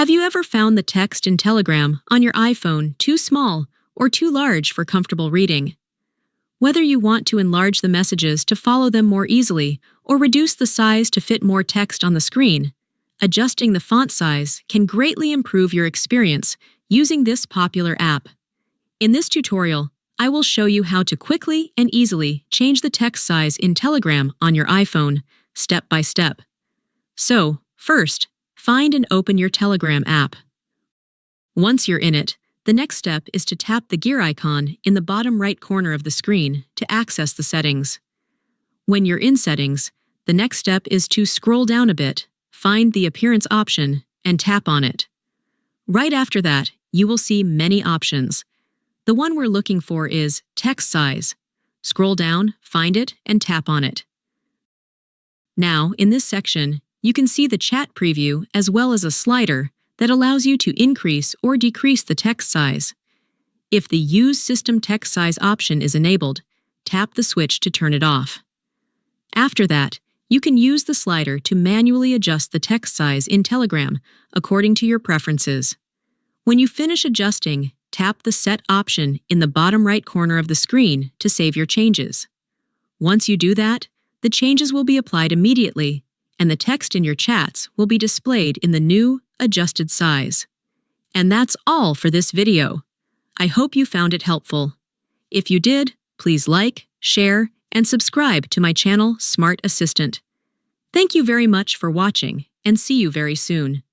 Have you ever found the text in Telegram on your iPhone too small or too large for comfortable reading? Whether you want to enlarge the messages to follow them more easily or reduce the size to fit more text on the screen, adjusting the font size can greatly improve your experience using this popular app. In this tutorial, I will show you how to quickly and easily change the text size in Telegram on your iPhone, step by step. So, first, find and open your Telegram app. Once you're in it, the next step is to tap the gear icon in the bottom right corner of the screen to access the settings. When you're in Settings, the next step is to scroll down a bit, find the Appearance option, and tap on it. Right after that, you will see many options. The one we're looking for is Text Size. Scroll down, find it, and tap on it. Now, in this section, you can see the chat preview as well as a slider that allows you to increase or decrease the text size. If the Use System Text Size option is enabled, tap the switch to turn it off. After that, you can use the slider to manually adjust the text size in Telegram according to your preferences. When you finish adjusting, tap the Set option in the bottom right corner of the screen to save your changes. Once you do that, the changes will be applied immediately, and the text in your chats will be displayed in the new, adjusted size. And that's all for this video. I hope you found it helpful. If you did, please like, share, and subscribe to my channel, Smart Assistant. Thank you very much for watching, and see you very soon.